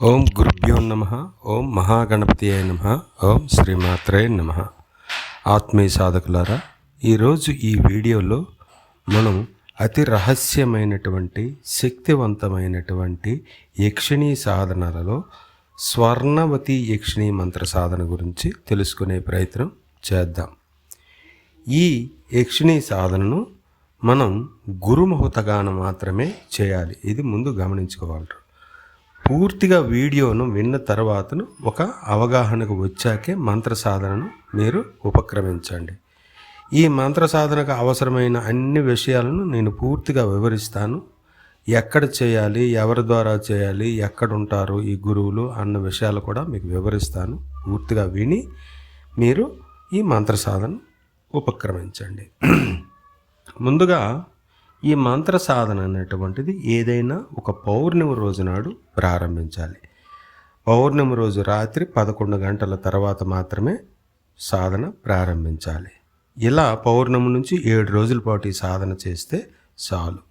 ఓం గురుభ్యో నమః. ఓం మహాగణపతియే నమః. ఓం శ్రీమాత్రే నమః. ఆత్మీయ సాధకులారా, ఈరోజు ఈ వీడియోలో మనం అతి రహస్యమైనటువంటి శక్తివంతమైనటువంటి యక్షిణీ సాధనలలో స్వర్ణవతి యక్షిణీ మంత్ర సాధన గురించి తెలుసుకునే ప్రయత్నం చేద్దాం. ఈ యక్షిణీ సాధనను మనం గురుముహూర్తగాన మాత్రమే చేయాలి. ఇది ముందు గమనించుకోవాలి. పూర్తిగా వీడియోను విన్న తర్వాతను ఒక అవగాహనకు వచ్చాకే మంత్ర సాధనను మీరు ఉపక్రమించండి. ఈ మంత్ర సాధనకు అవసరమైన అన్ని విషయాలను నేను పూర్తిగా వివరిస్తాను. ఎక్కడ చేయాలి, ఎవరి ద్వారా చేయాలి, ఎక్కడ ఉంటారు ఈ గురువులు అన్న విషయాలు కూడా మీకు వివరిస్తాను. పూర్తిగా విని మీరు ఈ మంత్ర సాధన ఉపక్రమించండి. ముందుగా ఈ మంత్ర సాధన అనేటువంటిది ఏదైనా ఒక పౌర్ణమి రోజు నాడు ప్రారంభించాలి. పౌర్ణమి రోజు రాత్రి 11 గంటల తర్వాత మాత్రమే సాధన ప్రారంభించాలి. ఇలా పౌర్ణమి నుంచి 7 రోజుల పాటు ఈ సాధన చేస్తే చాలు.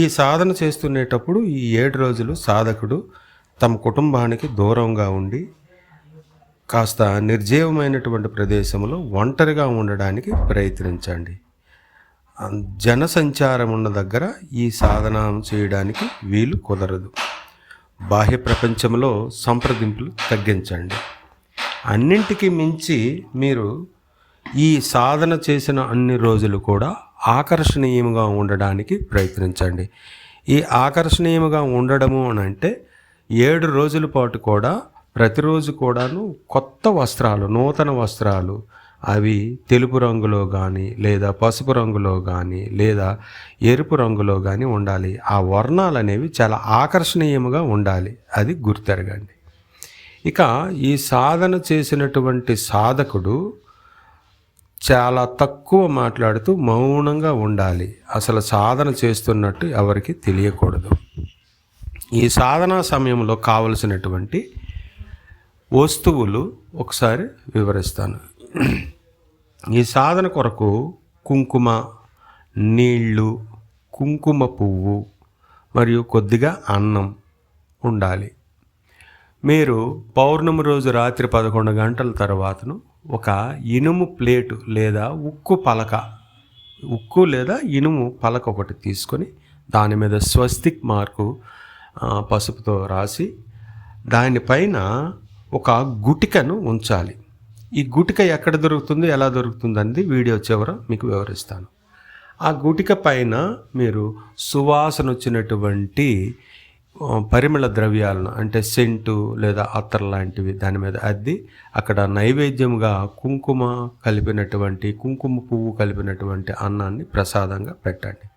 ఈ సాధన చేస్తునేటప్పుడు ఈ 7 రోజులు సాధకుడు తమ కుటుంబానికి దూరంగా ఉండి కాస్త నిర్జీవమైనటువంటి ప్రదేశంలో ఒంటరిగా ఉండడానికి ప్రయత్నించండి. జనసంచారం ఉన్న దగ్గర ఈ సాధన చేయడానికి వీలు కుదరదు. బాహ్య ప్రపంచంలో సంప్రదింపులు తగ్గించండి. అన్నింటికీ మించి మీరు ఈ సాధన చేసిన అన్ని రోజులు కూడా ఆకర్షణీయంగా ఉండడానికి ప్రయత్నించండి. ఈ ఆకర్షణీయంగా ఉండడము అని అంటే 7 రోజుల పాటు కూడా ప్రతిరోజు కూడాను కొత్త వస్త్రాలు, నూతన వస్త్రాలు, అవి తెలుపు రంగులో కానీ లేదా పసుపు రంగులో కానీ లేదా ఎరుపు రంగులో కానీ ఉండాలి. ఆ వర్ణాలు అనేవి చాలా ఆకర్షణీయంగా ఉండాలి. అది గుర్తెరగండి. ఇక ఈ సాధన చేసినటువంటి సాధకుడు చాలా తక్కువ మాట్లాడుతూ మౌనంగా ఉండాలి. అసలు సాధన చేస్తున్నట్టు ఎవరికి తెలియకూడదు. ఈ సాధనా సమయంలో కావలసినటువంటి వస్తువులు ఒకసారి వివరిస్తాను. ఈ సాధన కొరకు కుంకుమ, నీళ్ళు, కుంకుమ పువ్వు మరియు కొద్దిగా అన్నం ఉండాలి. మీరు పౌర్ణమి రోజు రాత్రి 11 గంటల తర్వాతను ఒక ఇనుము ప్లేటు లేదా ఉక్కు లేదా ఇనుము పలక ఒకటి తీసుకొని దాని మీద స్వస్తిక్ మార్కు పసుపుతో రాసి దానిపైన ఒక గుటికను ఉంచాలి. ఈ గుటిక ఎక్కడ దొరుకుతుంది, ఎలా దొరుకుతుంది అనేది వీడియో చివర మీకు వివరిస్తాను. ఆ గుటిక పైన మీరు సువాసన వచ్చినటువంటి పరిమళ ద్రవ్యాలను అంటే సెంటు లేదా అత్తర్ లాంటివి దాని మీద అద్ది అక్కడ నైవేద్యంగా కుంకుమ పువ్వు కలిపినటువంటి అన్నాన్ని ప్రసాదంగా పెట్టండి.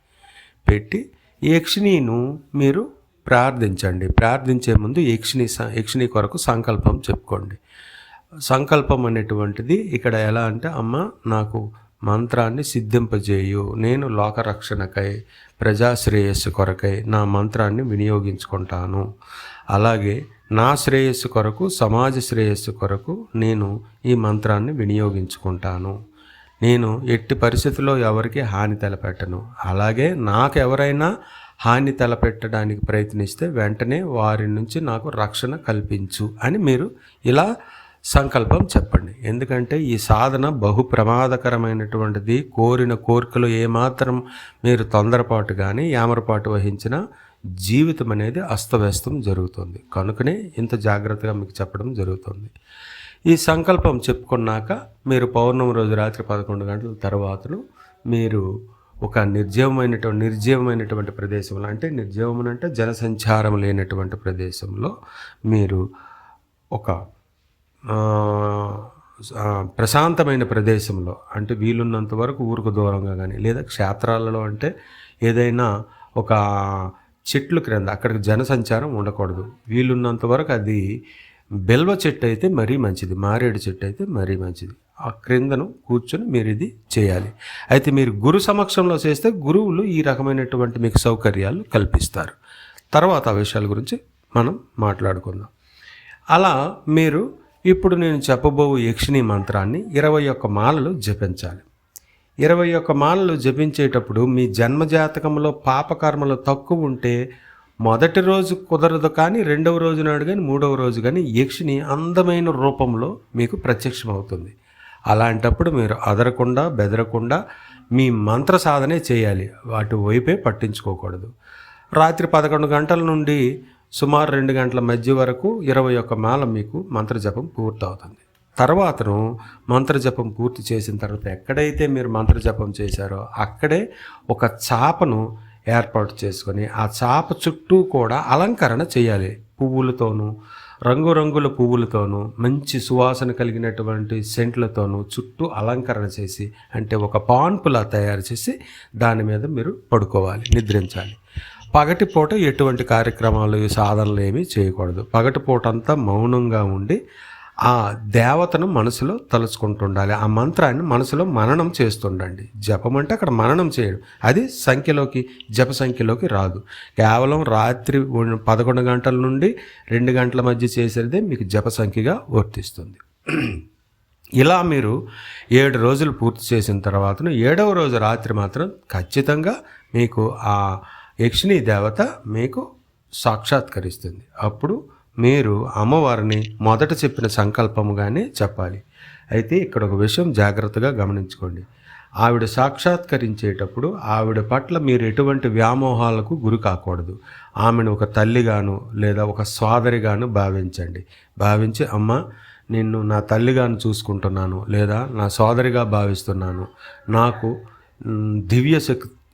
పెట్టి యక్షిణీను మీరు ప్రార్థించండి. ప్రార్థించే ముందు యక్షిణి కొరకు సంకల్పం చెప్పుకోండి. సంకల్పం అనేటువంటిది ఇక్కడ ఎలా అంటే, అమ్మ నాకు మంత్రాన్ని సిద్ధింపజేయు, నేను లోకరక్షణకై ప్రజాశ్రేయస్సు కొరకై నా మంత్రాన్ని వినియోగించుకుంటాను. అలాగే నా శ్రేయస్సు కొరకు, సమాజ శ్రేయస్సు కొరకు నేను ఈ మంత్రాన్ని వినియోగించుకుంటాను. నేను ఎట్టి పరిస్థితుల్లో ఎవరికి హాని తలపెట్టను. అలాగే నాకు ఎవరైనా హాని తలపెట్టడానికి ప్రయత్నిస్తే వెంటనే వారి నుంచి నాకు రక్షణ కల్పించు అని మీరు ఇలా సంకల్పం చెప్పండి. ఎందుకంటే ఈ సాధన బహు ప్రమాదకరమైనటువంటిది. కోరిన కోరికలు ఏమాత్రం మీరు తొందరపాటు కానీ యామరపాటు వహించిన జీవితం అనేది అస్తవ్యస్తం జరుగుతుంది. కనుకనే ఇంత జాగ్రత్తగా మీకు చెప్పడం జరుగుతుంది. ఈ సంకల్పం చెప్పుకున్నాక మీరు పౌర్ణమి రోజు రాత్రి 11 గంటల తర్వాతను మీరు ఒక నిర్జీవమైనటువంటి ప్రదేశంలో, అంటే నిర్జీవం అంటే జనసంచారం లేనటువంటి ప్రదేశంలో మీరు ఒక ప్రశాంతమైన ప్రదేశంలో, అంటే వీలున్నంత వరకు ఊరుకు దూరంగా కానీ లేదా క్షేత్రాలలో అంటే ఏదైనా ఒక చెట్లు క్రింద, అక్కడికి జనసంచారం ఉండకూడదు. వీలున్నంత వరకు అది బెల్వ చెట్టు అయితే మరీ మంచిది, మారేడు చెట్టు అయితే మరీ మంచిది. ఆ క్రిందను కూర్చొని మీరు ఇది చేయాలి. అయితే మీరు గురు సమక్షంలో చేస్తే గురువులు ఈ రకమైనటువంటి మీకు సౌకర్యాలు కల్పిస్తారు. తర్వాత ఆ విషయాల గురించి మనం మాట్లాడుకుందాం. అలా మీరు ఇప్పుడు నేను చెప్పబోవు యక్షిణీ మంత్రాన్ని 21 మాలలు జపించాలి. 21 మాలలు జపించేటప్పుడు మీ జన్మజాతకంలో పాపకర్మలు తక్కువ ఉంటే మొదటి రోజు కుదరదు, కానీ రెండవ రోజు నాడు కానీ మూడవ రోజు కానీ యక్షిని అందమైన రూపంలో మీకు ప్రత్యక్షమవుతుంది. అలాంటప్పుడు మీరు అదరకుండా బెదరకుండా మీ మంత్ర సాధనే చేయాలి, వాటి వైపే పట్టించుకోకూడదు. రాత్రి 11 గంటల నుండి సుమారు 2 గంటల మధ్య వరకు 21 మాల మీకు మంత్రజపం పూర్తవుతుంది. తర్వాతను మంత్రజపం పూర్తి చేసిన తర్వాత ఎక్కడైతే మీరు మంత్రజపం చేశారో అక్కడే ఒక చాపను ఏర్పాటు చేసుకొని ఆ చాప చుట్టూ కూడా అలంకరణ చేయాలి. పువ్వులతోనూ, రంగురంగుల పువ్వులతోనూ, మంచి సువాసన కలిగినటువంటి సెంట్లతోనూ చుట్టూ అలంకరణ చేసి, అంటే ఒక పాన్పులా తయారు చేసి దాని మీద మీరు పడుకోవాలి, నిద్రించాలి. పగటిపూట ఎటువంటి కార్యక్రమాలు సాధనలు ఏమీ చేయకూడదు. పగటిపూట అంతా మౌనంగా ఉండి ఆ దేవతను మనసులో తలుచుకుంటుండాలి. ఆ మంత్రాన్ని మనసులో మననం చేస్తుండండి. జపం అంటే అక్కడ మననం చేయడం, అది జప సంఖ్యలోకి రాదు. కేవలం రాత్రి 11 గంటల నుండి 2 గంటల మధ్య చేసేదే మీకు జప సంఖ్యగా వర్తిస్తుంది. ఇలా మీరు 7 రోజులు పూర్తి చేసిన తర్వాత 7వ రోజు రాత్రి మాత్రం ఖచ్చితంగా మీకు ఆ యక్షిణీ దేవత మీకు సాక్షాత్కరిస్తుంది. అప్పుడు మీరు అమ్మవారిని మొదట చెప్పిన సంకల్పముగానే చెప్పాలి. అయితే ఇక్కడ ఒక విషయం జాగ్రత్తగా గమనించుకోండి. ఆవిడ సాక్షాత్కరించేటప్పుడు ఆవిడ పట్ల మీరు ఎటువంటి వ్యామోహాలకు గురి కాకూడదు. ఆమెను ఒక తల్లిగాను లేదా ఒక సోదరిగాను భావించి, అమ్మ నిన్ను నా తల్లిగాను చూసుకుంటున్నాను లేదా నా సోదరిగా భావిస్తున్నాను, నాకు దివ్య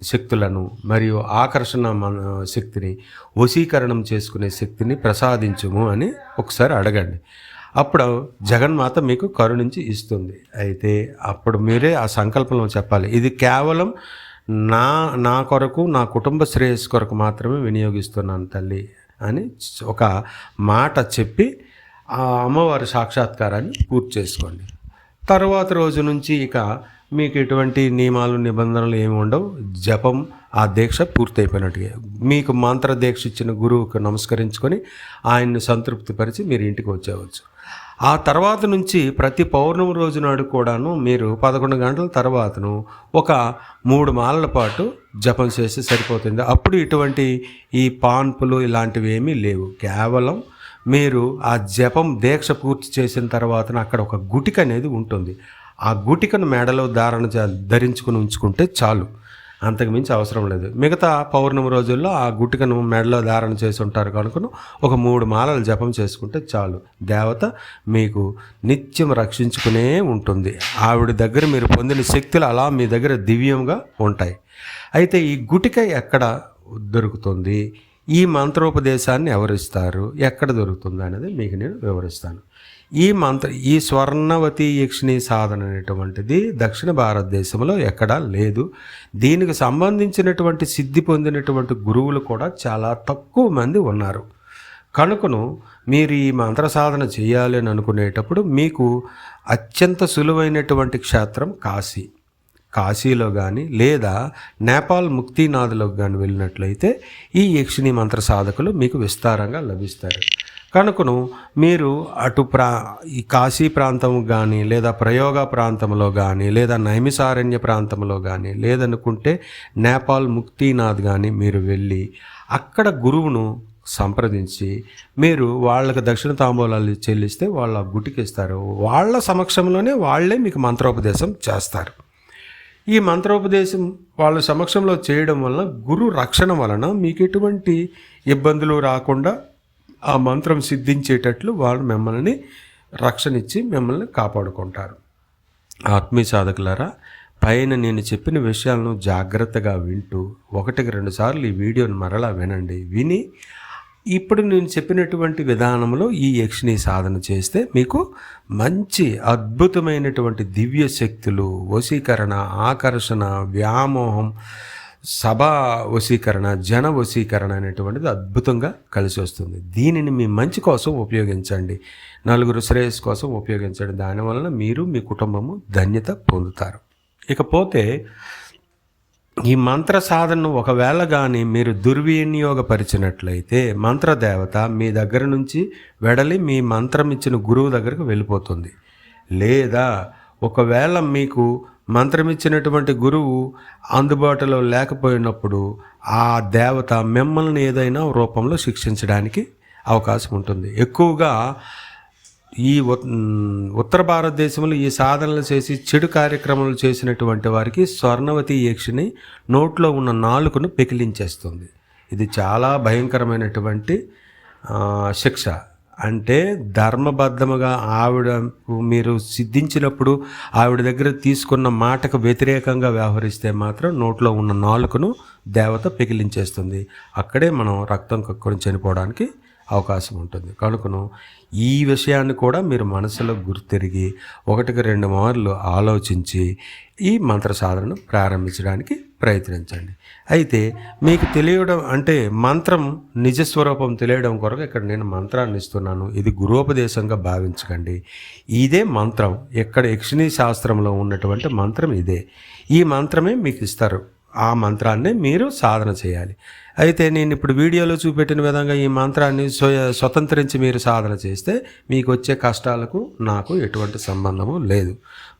శక్తులను మరియు ఆకర్షణ శక్తిని, వశీకరణం చేసుకునే శక్తిని ప్రసాదించుము అని ఒకసారి అడగండి. అప్పుడు జగన్మాత మీకు కరుణించి ఇస్తుంది. అయితే అప్పుడు మీరే ఆ సంకల్పంలో చెప్పాలి, ఇది కేవలం నా కొరకు, నా కుటుంబ శ్రేయస్సు కొరకు మాత్రమే వినియోగిస్తున్నాను తల్లి అని ఒక మాట చెప్పి ఆ అమ్మవారి సాక్షాత్కారాన్ని పూర్తి చేసుకోండి. తర్వాత రోజు నుంచి ఇక మీకు ఎటువంటి నియమాలు నిబంధనలు ఏమి ఉండవు. జపం, ఆ దీక్ష పూర్తయిపోయినట్టుగా మీకు మంత్ర దీక్ష ఇచ్చిన గురువుకు నమస్కరించుకొని ఆయన్ని సంతృప్తిపరిచి మీరు ఇంటికి వచ్చేవచ్చు. ఆ తర్వాత నుంచి ప్రతి పౌర్ణమి రోజు నాడు కూడాను మీరు 11 గంటల తర్వాతను ఒక 3 మాలల పాటు జపం చేస్తే సరిపోతుంది. అప్పుడు ఇటువంటి ఈ పాన్పులు ఇలాంటివి ఏమీ లేవు. కేవలం మీరు ఆ జపం దీక్ష పూర్తి చేసిన తర్వాత అక్కడ ఒక గుటిక అనేది ఉంటుంది. ఆ గుటికను మెడలో ధరించుకుని ఉంచుకుంటే చాలు, అంతకుమించి అవసరం లేదు. మిగతా పౌర్ణమి రోజుల్లో ఆ గుటికను మెడలో ధారణ చేసి ఉంటారు కనుక ఒక 3 మాలలు జపం చేసుకుంటే చాలు. దేవత మీకు నిత్యం రక్షించుకునే ఉంటుంది. ఆవిడ దగ్గర మీరు పొందిన శక్తులు అలా మీ దగ్గర దివ్యంగా ఉంటాయి. అయితే ఈ గుటిక ఎక్కడ దొరుకుతుంది, ఈ మంత్రోపదేశాన్ని ఎవరిస్తారు, ఎక్కడ దొరుకుతుంది అనేది మీకు నేను వివరిస్తాను. ఈ స్వర్ణవతి యక్షిణీ సాధన అనేటువంటిది దక్షిణ భారతదేశంలో ఎక్కడా లేదు. దీనికి సంబంధించినటువంటి సిద్ధి పొందినటువంటి గురువులు కూడా చాలా తక్కువ మంది ఉన్నారు. కనుకను మీరు ఈ మంత్ర సాధన చేయాలి అని అనుకునేటప్పుడు మీకు అత్యంత సులువైనటువంటి క్షేత్రం కాశీలో కానీ లేదా నేపాల్ ముక్తినాథ్లోకి కానీ వెళ్ళినట్లయితే ఈ యక్షిణీ మంత్ర సాధకులు మీకు విస్తారంగా లభిస్తారు. కనుకను మీరు అటు ఈ కాశీ ప్రాంతం కానీ లేదా ప్రయోగ ప్రాంతంలో కానీ లేదా నైమిసారణ్య ప్రాంతంలో కానీ లేదనుకుంటే నేపాల్ ముక్తినాథ్ కానీ మీరు వెళ్ళి అక్కడ గురువును సంప్రదించి మీరు వాళ్ళకి దక్షిణ తాంబూలాలు చెల్లిస్తే వాళ్ళ గుటికిస్తారు. వాళ్ళ సమక్షంలోనే వాళ్ళే మీకు మంత్రోపదేశం చేస్తారు. ఈ మంత్రోపదేశం వాళ్ళ సమక్షంలో చేయడం వలన గురు రక్షణ వలన మీకు ఎటువంటి ఇబ్బందులు రాకుండా ఆ మంత్రం సిద్ధించేటట్లు వాళ్ళు మిమ్మల్ని రక్షణ ఇచ్చి మిమ్మల్ని కాపాడుకుంటారు. ఆత్మీయ సాధకులారా, పైన నేను చెప్పిన విషయాలను జాగ్రత్తగా వింటూ 1-2 సార్లు ఈ వీడియోని మరలా వినండి. విని ఇప్పుడు నేను చెప్పినటువంటి విధానంలో ఈ యక్షిణీ సాధన చేస్తే మీకు మంచి అద్భుతమైనటువంటి దివ్య శక్తులు, వశీకరణ, ఆకర్షణ, వ్యామోహం, సభా వశీకరణ, జన వశీకరణ అనేటువంటిది అద్భుతంగా కలిసి వస్తుంది. దీనిని మీ మంచి కోసం ఉపయోగించండి, నలుగురు శ్రేయస్సు కోసం ఉపయోగించండి. దానివలన మీరు మీ కుటుంబము ధన్యత పొందుతారు. ఇకపోతే ఈ మంత్ర సాధనను ఒకవేళ కానీ మీరు దుర్వినియోగపరిచినట్లయితే మంత్రదేవత మీ దగ్గర నుంచి వెడలి మీ మంత్రం ఇచ్చిన గురువు దగ్గరకు వెళ్ళిపోతుంది. లేదా ఒకవేళ మీకు మంత్రం ఇచ్చినటువంటి గురువు అందుబాటులో లేకపోయినప్పుడు ఆ దేవత మిమ్మల్ని ఏదైనా రూపంలో శిక్షించడానికి అవకాశం ఉంటుంది. ఎక్కువగా ఈ ఉత్తర భారతదేశంలో ఈ సాధనలు చేసి చెడు కార్యక్రమాలు చేసినటువంటి వారికి స్వర్ణవతి యక్షిని నోట్లో ఉన్న నాలుకను పెకిలించేస్తుంది. ఇది చాలా భయంకరమైనటువంటి శిక్ష. అంటే ధర్మబద్ధముగా ఆవిడకు మీరు సిద్ధించినప్పుడు ఆవిడ దగ్గర తీసుకున్న మాటకు వ్యతిరేకంగా వ్యవహరిస్తే మాత్రం నోట్లో ఉన్న నాలుకను దేవత పెకిలించేస్తుంది. అక్కడే మనం రక్తం కక్కుని చనిపోవడానికి అవకాశం ఉంటుంది. కనుకను ఈ విషయాన్ని కూడా మీరు మనసులో గుర్తెరిగి 1-2 మార్లు ఆలోచించి ఈ మంత్ర సాధనను ప్రారంభించడానికి ప్రయత్నించండి. అయితే మీకు తెలియడం అంటే మంత్రం నిజస్వరూపం తెలియడం కొరకు ఇక్కడ నేను మంత్రాన్ని ఇస్తున్నాను. ఇది గురోపదేశంగా భావించకండి. ఇదే మంత్రం, ఇక్కడ యక్షిణీ శాస్త్రంలో ఉన్నటువంటి మంత్రం ఇదే. ఈ మంత్రమే మీకు ఇస్తారు. ఆ మంత్రాన్ని మీరు సాధన చేయాలి. అయితే నేను ఇప్పుడు వీడియోలో చూపెట్టిన విధంగా ఈ మంత్రాన్ని స్వతంత్రించి మీరు సాధన చేస్తే మీకు వచ్చే కష్టాలకు నాకు ఎటువంటి సంబంధము లేదు.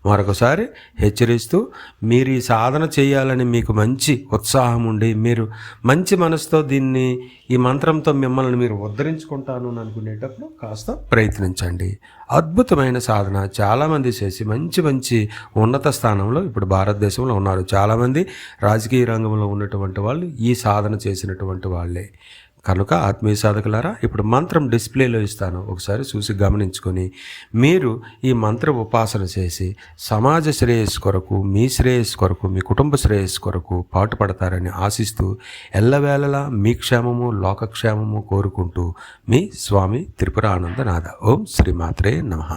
మరొకసారి హెచ్చరిస్తూ, మీరు ఈ సాధన చేయాలని మీకు మంచి ఉత్సాహం ఉండి మీరు మంచి మనసుతో ఈ మంత్రంతో మిమ్మల్ని మీరు ఉద్ధరించుకుంటాను అని అనుకునేటప్పుడు కాస్త ప్రయత్నించండి. అద్భుతమైన సాధన చాలామంది చేసి మంచి ఉన్నత స్థానంలో ఇప్పుడు భారతదేశంలో ఉన్నారు. చాలామంది రాజకీయ రంగంలో ఉన్నటువంటి వాళ్ళు ఈ సాధన చేసినటువంటి వాళ్ళే. కనుక ఆత్మీయ సాధకులారా, ఇప్పుడు మంత్రం డిస్ప్లేలో ఇస్తాను, ఒకసారి చూసి గమనించుకొని మీరు ఈ మంత్ర ఉపాసన చేసి సమాజ శ్రేయస్సు కొరకు, మీ శ్రేయస్సు కొరకు, మీ కుటుంబ శ్రేయస్సు కొరకు పాటుపడతారని ఆశిస్తూ ఎల్లవేళలా మీ క్షేమము లోకక్షేమము కోరుకుంటూ మీ స్వామి త్రిపురానందనాథ. ఓం శ్రీమాత్రే నమః.